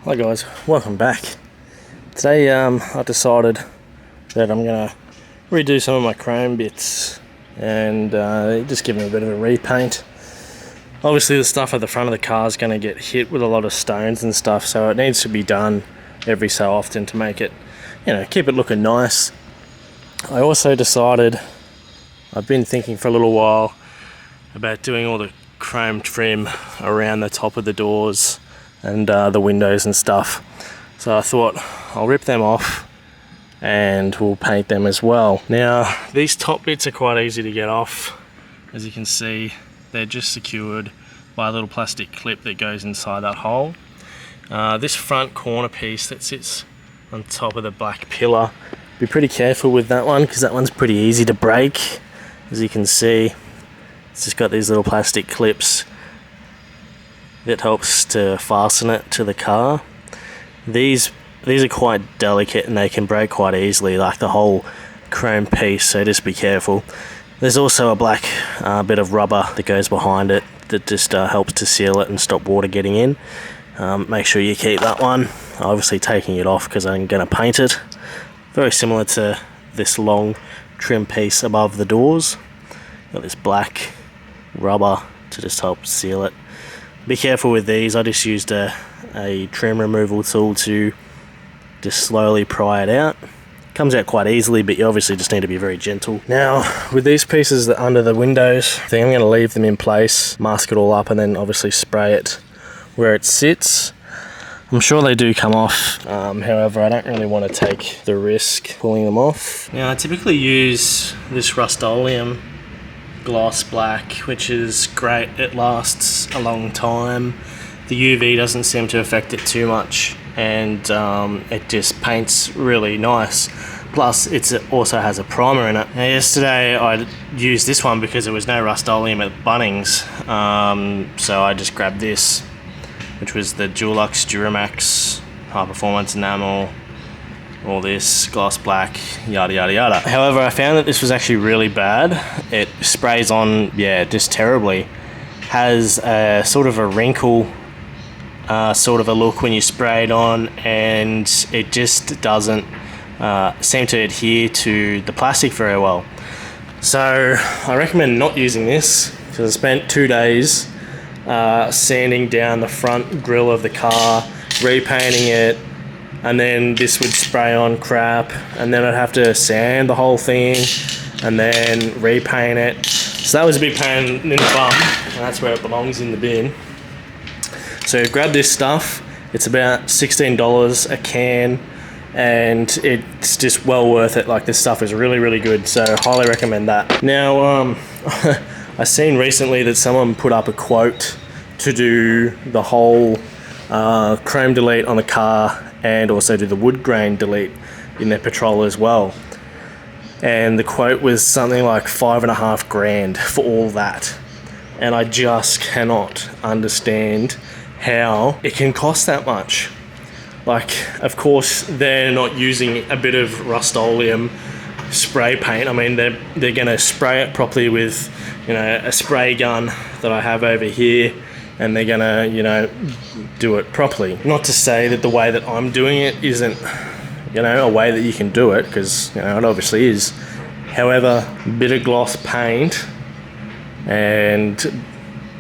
Hi guys, welcome back. Today I decided that I'm going to redo some of my chrome bits and just give them a bit of a repaint. Obviously the stuff at the front of the car is going to get hit with a lot of stones and stuff, so it needs to be done every so often to make it, keep it looking nice. I also decided, I've been thinking for a little while about doing all the chrome trim around the top of the doors and the windows and stuff. So I thought I'll rip them off and we'll paint them as well. Now these top bits are quite easy to get off. As you can see, they're just secured by a little plastic clip that goes inside that hole. This front corner piece that sits on top of the black pillar, be pretty careful with that one because that one's pretty easy to break. As you can see, it's just got these little plastic clips that helps to fasten it to the car. These are quite delicate and they can break quite easily, like the whole chrome piece, so just be careful. There's also a black bit of rubber that goes behind it that just helps to seal it and stop water getting in. Make sure you keep that one. Obviously taking it off because I'm going to paint it. Very similar to this long trim piece above the doors. Got this black rubber to just help seal it. Be careful with these. I just used a trim removal tool to just slowly pry it out. Comes out quite easily, but you obviously just need to be very gentle. Now, with these pieces that under the windows, I think I'm going to leave them in place, mask it all up, and then obviously spray it where it sits. I'm sure they do come off, however, I don't really want to take the risk pulling them off. Now, I typically use this Rust-Oleum gloss black, which is great. It lasts a long time. The UV doesn't seem to affect it too much, and it just paints really nice. Plus it also has a primer in it. Now, yesterday I used this one because there was no Rust-Oleum at Bunnings, so I just grabbed this, which was the Dulux Duramax High Performance Enamel, all this gloss black, yada yada yada. However, I found that this was actually really bad. It sprays on, just terribly. Has a sort of a wrinkle sort of a look when you spray it on, and it just doesn't seem to adhere to the plastic very well. So I recommend not using this because I spent 2 days sanding down the front grille of the car, repainting it, and then this would spray on crap, and then I'd have to sand the whole thing and then repaint it. So that was a big pain in the bum, and that's where it belongs, in the bin. So grab this stuff. It's about $16 a can, and it's just well worth it. Like, this stuff is really, really good, so highly recommend that. Now, I seen recently that someone put up a quote to do the whole chrome delete on the car and also do the wood grain delete in their Patrol as well. And the quote was something like $5.5 grand for all that. And I just cannot understand how it can cost that much. Like, of course, they're not using a bit of Rust-Oleum spray paint. I mean, they're going to spray it properly with, a spray gun that I have over here, and they're going to, do it properly. Not to say that the way that I'm doing it isn't, a way that you can do it, because, it obviously is. However, a bit of gloss paint and,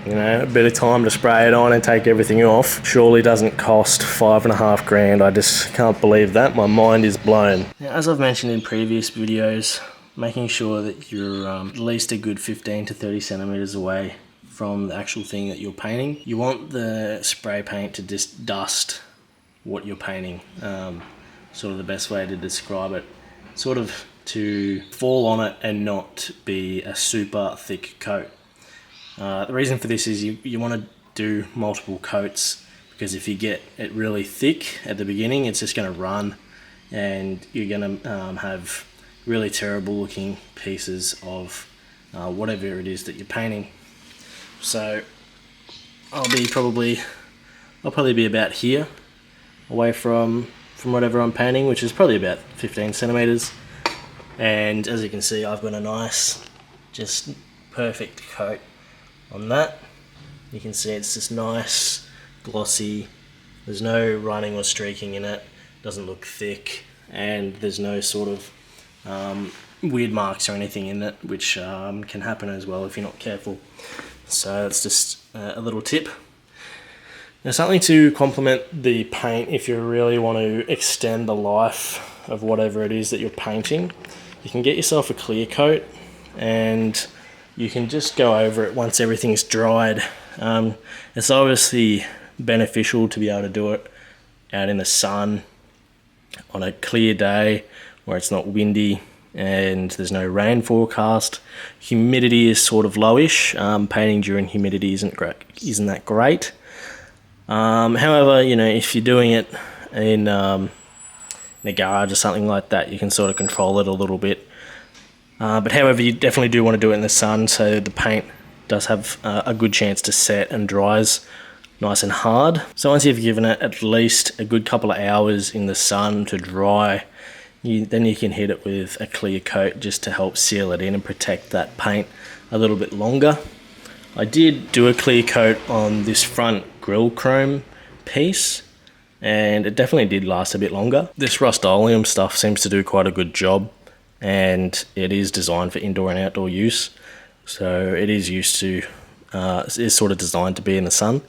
a bit of time to spray it on and take everything off surely doesn't cost $5.5 grand. I just can't believe that. My mind is blown. Now, as I've mentioned in previous videos, making sure that you're at least a good 15 to 30 centimeters away from the actual thing that you're painting. You want the spray paint to just dust what you're painting. Sort of the best way to describe it. Sort of to fall on it and not be a super thick coat. The reason for this is you want to do multiple coats, because if you get it really thick at the beginning, it's just going to run, and you're going to have really terrible looking pieces of whatever it is that you're painting. So I'll probably be about here, away from whatever I'm painting, which is probably about 15 centimeters. And as you can see, I've got a nice, just perfect coat on that. You can see it's this nice, glossy, There's no running or streaking in it, doesn't look thick, and there's no sort of weird marks or anything in it, which can happen as well if you're not careful. So it's just a little tip. Now, something to complement the paint if you really want to extend the life of whatever it is that you're painting, you can get yourself a clear coat and you can just go over it once everything's dried. It's obviously beneficial to be able to do it out in the sun on a clear day where it's not windy and there's no rain forecast. Humidity is sort of lowish. Painting during humidity isn't that great. However, you know, if you're doing it in a garage or something like that, you can sort of control it a little bit. But however, you definitely do want to do it in the sun so the paint does have a good chance to set and dries nice and hard. So once you've given it at least a good couple of hours in the sun to dry, then you can hit it with a clear coat just to help seal it in and protect that paint a little bit longer. I did do a clear coat on this front grill chrome piece and it definitely did last a bit longer. This Rust-Oleum stuff seems to do quite a good job, and it is designed for indoor and outdoor use. So it is is sort of designed to be in the sun.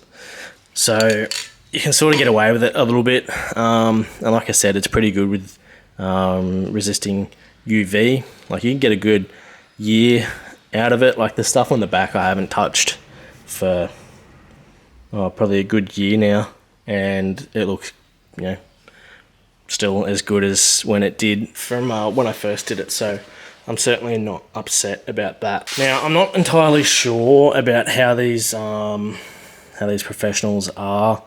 So you can sort of get away with it a little bit. And like I said, it's pretty good with resisting UV. Like you can get a good year out of it. Like the stuff on the back I haven't touched for probably a good year now, and it looks, you know, still as good as when it did from when I first did it. So I'm certainly not upset about that. Now, I'm not entirely sure about how these professionals are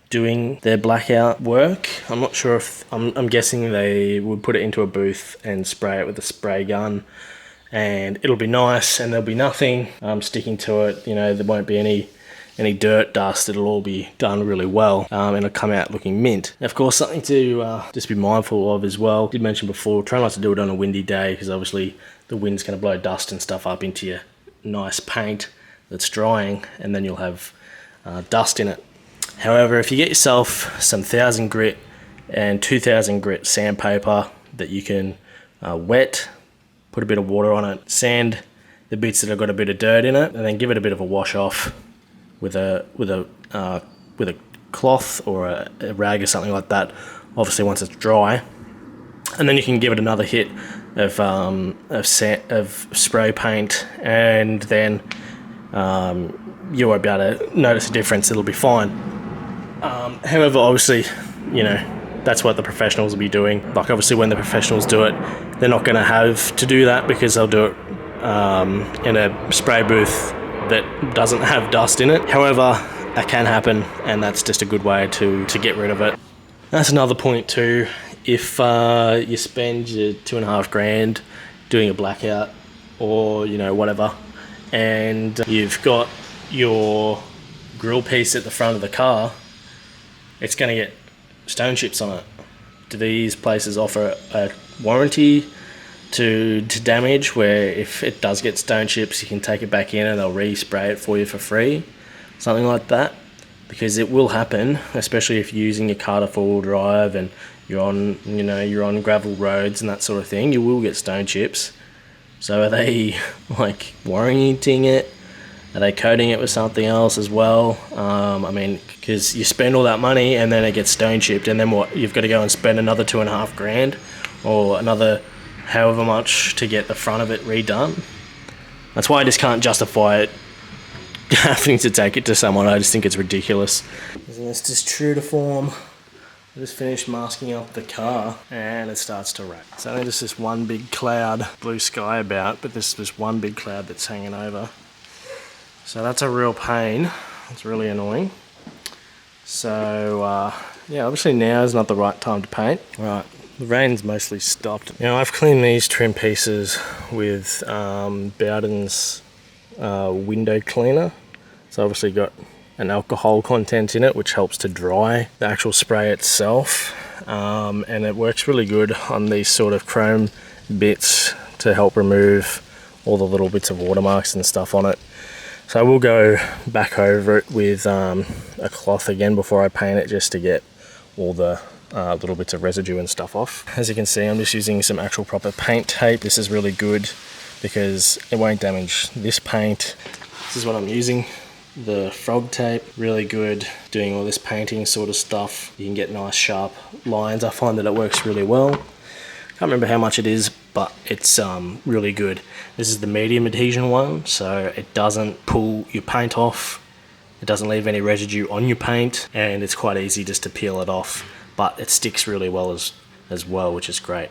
doing their blackout work. I'm not sure if I'm guessing they would put it into a booth and spray it with a spray gun, and it'll be nice and there'll be nothing sticking to it. You know, there won't be any dirt, dust. It'll all be done really well, and it'll come out looking mint. Now, of course, something to just be mindful of as well. I did mention before, try not to do it on a windy day, because obviously the wind's going to blow dust and stuff up into your nice paint that's drying, and then you'll have dust in it. However, if you get yourself some 1000 grit and 2000 grit sandpaper that you can wet, put a bit of water on it, sand the bits that have got a bit of dirt in it, and then give it a bit of a wash off with a cloth or a rag or something like that, obviously once it's dry, and then you can give it another hit of spray paint, and then you won't be able to notice a difference. It'll be fine. However, obviously, you know, that's what the professionals will be doing. Like, obviously when the professionals do it, they're not going to have to do that, because they'll do it in a spray booth that doesn't have dust in it. However, that can happen, and that's just a good way to get rid of it. That's another point too. If you spend your $2,500 doing a blackout, or you know, whatever, and you've got your grill piece at the front of the car, it's going to get stone chips on it. Do these places offer a warranty to damage, where if it does get stone chips, you can take it back in and they'll respray it for you for free, something like that? Because it will happen, especially if you're using your car to four-wheel drive and you're on gravel roads and that sort of thing. You will get stone chips. So are they like warranting it? Are they coating it with something else as well? I mean, because you spend all that money and then it gets stone chipped, and then what? You've got to go and spend another $2,500 or another however much to get the front of it redone. That's why I just can't justify it having to take it to someone. I just think it's ridiculous. Isn't this just true to form? I just finished masking up the car and it starts to rain. It's only just this one big cloud, blue sky about, but there's this one big cloud that's hanging over. So that's a real pain. It's really annoying. So yeah, obviously now is not the right time to paint. Right, the rain's mostly stopped. Now I've cleaned these trim pieces with Bowden's window cleaner. It's obviously got an alcohol content in it, which helps to dry the actual spray itself, and it works really good on these sort of chrome bits to help remove all the little bits of watermarks and stuff on it. So I will go back over it with a a cloth again before I paint it, just to get all the little bits of residue and stuff off. As you can see, I'm just using some actual proper paint tape. This is really good because it won't damage this paint. This is what I'm using, the frog tape, really good doing all this painting sort of stuff. You can get nice sharp lines. I find that it works really well. Can't remember how much it is, but it's really good. This is the medium adhesion one, so it doesn't pull your paint off, it doesn't leave any residue on your paint, and it's quite easy just to peel it off, but it sticks really well as well, which is great.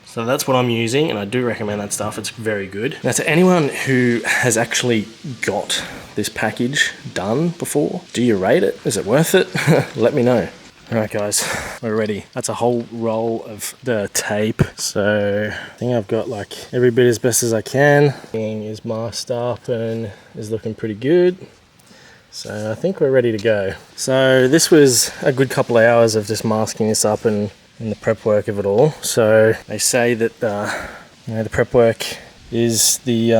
So that's what I'm using, and I do recommend that stuff. It's very good. Now, to anyone who has actually got this package done before, do you rate it? Is it worth it? Let me know. Alright guys, we're ready. That's a whole roll of the tape. So I think I've got like every bit as best as I can. Thing is masked up and is looking pretty good. So I think we're ready to go. So this was a good couple of hours of just masking this up and the prep work of it all. So they say that the prep work is the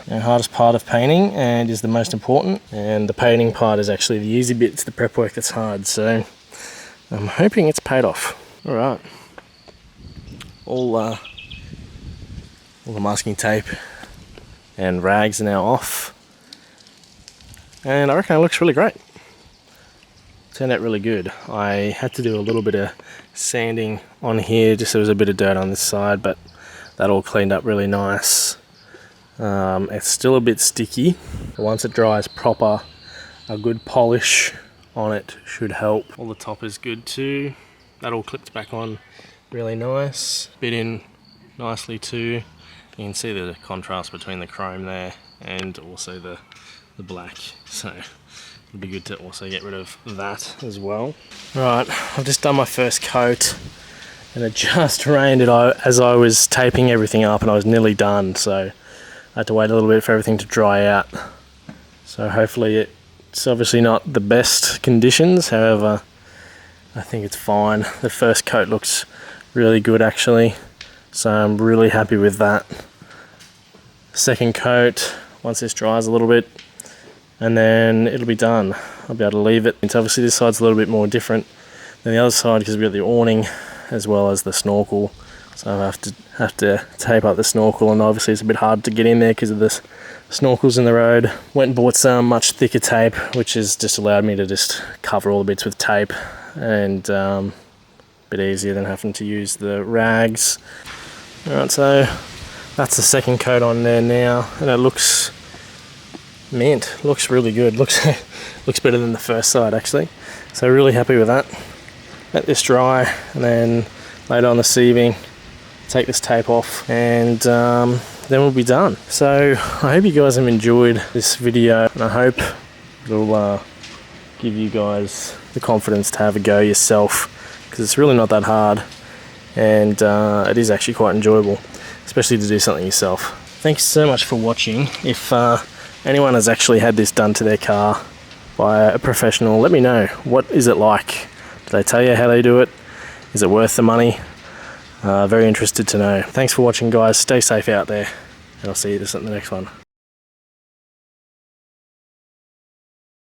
hardest part of painting and is the most important, and the painting part is actually the easy bit. It's the prep work that's hard. So I'm hoping it's paid off. All right, all the masking tape and rags are now off, and I reckon it looks really great. Turned out really good. I had to do a little bit of sanding on here, just so there was a bit of dirt on this side, but that all cleaned up really nice. It's still a bit sticky, but once it dries proper, a good polish on it should help. All the top is good too. That all clipped back on really nice. Bit in nicely too. You can see the contrast between the chrome there and also the black. So it'd be good to also get rid of that as well. Right, I've just done my first coat and it just rained as I was taping everything up, and I was nearly done, so I had to wait a little bit for everything to dry out. So hopefully it's obviously not the best conditions, however I think it's fine. The first coat looks really good actually, so I'm really happy with that. Second coat, once this dries a little bit, and then it'll be done. I'll be able to leave it. It's obviously this side's a little bit more different than the other side because we've got the awning as well as the snorkel. So I have to tape up the snorkel, and obviously it's a bit hard to get in there because of the snorkels in the road. Went and bought some much thicker tape, which has just allowed me to just cover all the bits with tape, and a bit easier than having to use the rags. Alright, so that's the second coat on there now, and it looks mint. Looks really good. Looks better than the first side actually. So really happy with that. Let this dry, and then later on this evening take this tape off, and then we'll be done. So I hope you guys have enjoyed this video, and I hope it'll give you guys the confidence to have a go yourself, because it's really not that hard, and it is actually quite enjoyable, especially to do something yourself. Thanks so much for watching. If anyone has actually had this done to their car by a professional, let me know. What is it like? Do they tell you how they do it? Is it worth the money? Very interested to know. Thanks for watching guys, stay safe out there, and I'll see you in the next one.